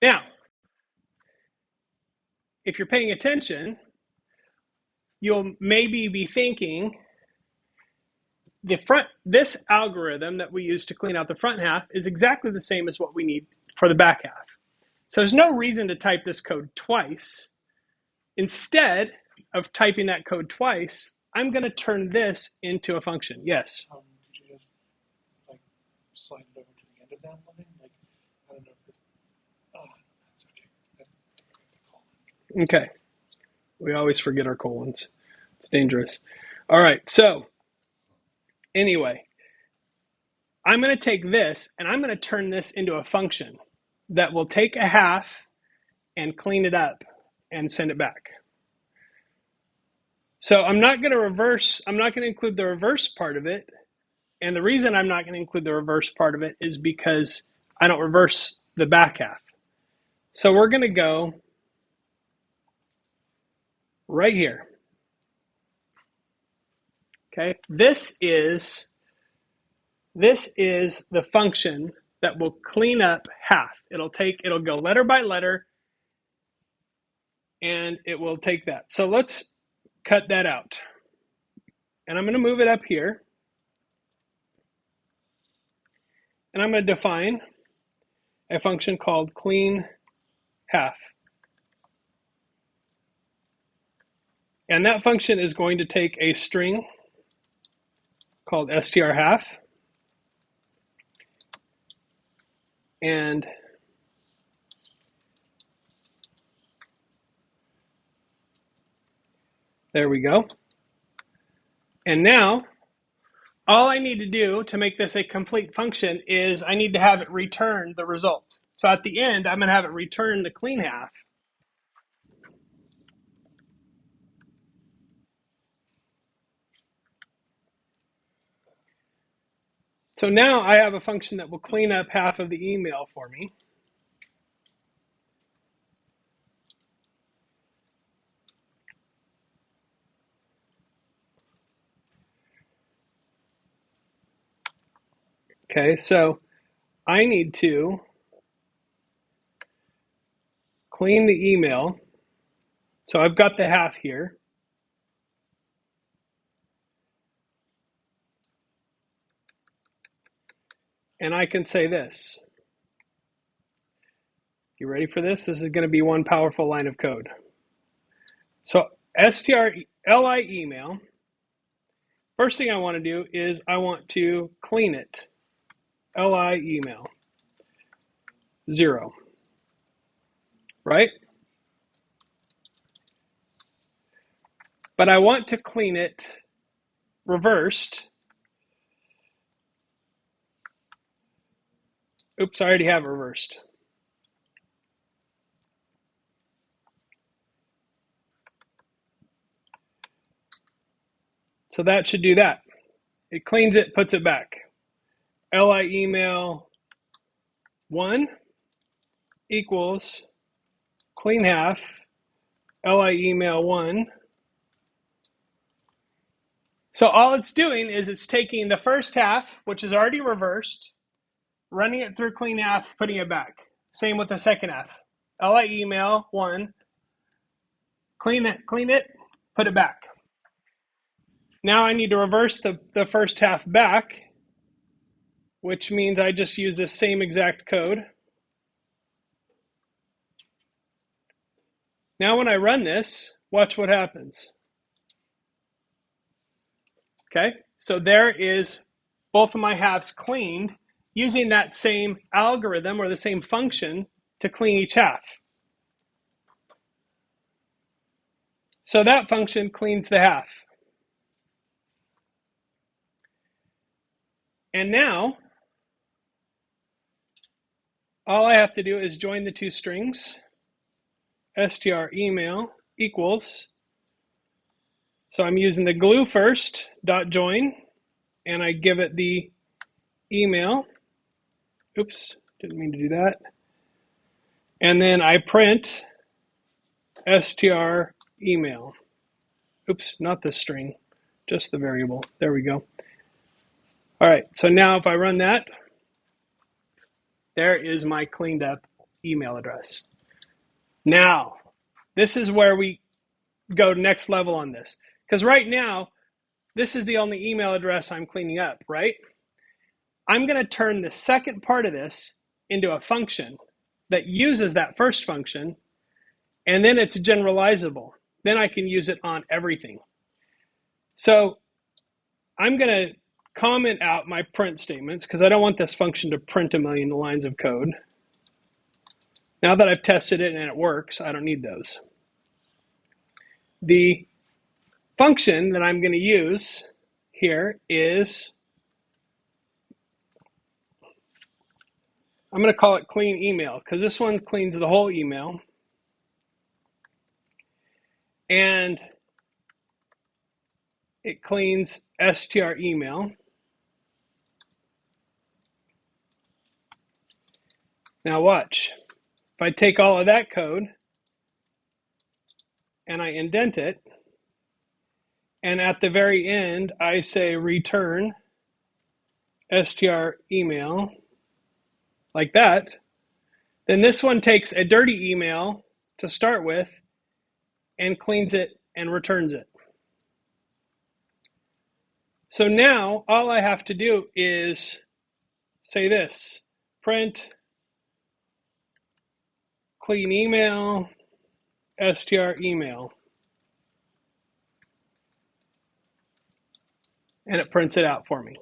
Now, if you're paying attention, you'll maybe be thinking this algorithm that we use to clean out the front half is exactly the same as what we need for the back half. So there's no reason to type this code twice. Instead of typing that code twice, I'm going to turn this into a function. Yes? Did you just like slide it over to the end of that line? Like, I don't know if it, oh, that's okay. Okay. We always forget our colons. It's dangerous. All right. So anyway, I'm going to take this and I'm going to turn this into a function that will take a half and clean it up and send it back. So I'm not going to include the reverse part of it. And the reason I'm not going to include the reverse part of it is because I don't reverse the back half. So we're going to go right here. Okay, this is the function that will clean up half. It'll go letter by letter, and it will take that. So let's cut that out. And I'm going to move it up here. And I'm going to define a function called clean half. And that function is going to take a string called str half. And there we go. And now, all I need to do to make this a complete function is I need to have it return the result. So at the end, I'm going to have it return the clean half. So now I have a function that will clean up half of the email for me. Okay, so I need to clean the email. So I've got the half here. And I can say this. You ready for this? This is going to be one powerful line of code. So strli email, first thing I want to do is I want to clean it. Li email 0, right? But I want to clean it reversed. Oops, I already have it reversed. So that should do that. It cleans it, puts it back. Li email 1 equals clean half Li email 1. So all it's doing is it's taking the first half, which is already reversed, running it through clean half, putting it back. Same with the second half. Li email 1, clean it, put it back. Now I need to reverse the first half back, which means I just use this same exact code. Now when I run this, watch what happens. Okay, so there is both of my halves cleaned using that same algorithm or the same function to clean each half. So that function cleans the half. And now, all I have to do is join the two strings. Str email equals, so I'm using the glue first, dot join, and I give it the email. Oops, didn't mean to do that. And then I print str email. Oops, not the string, just the variable. There we go. All right, so now if I run that, there is my cleaned up email address. Now, this is where we go next level on this. Because right now, this is the only email address I'm cleaning up, right? I'm going to turn the second part of this into a function that uses that first function, and then it's generalizable. Then I can use it on everything. So I'm going to comment out my print statements because I don't want this function to print a million lines of code. Now that I've tested it and it works, I don't need those. The function that I'm going to use here is, I'm going to call it clean email because this one cleans the whole email. And it cleans str email. Now watch. If I take all of that code and I indent it, and at the very end I say return str email, like that, then this one takes a dirty email to start with and cleans it and returns it. So now all I have to do is say this, print clean email, str email, and it prints it out for me.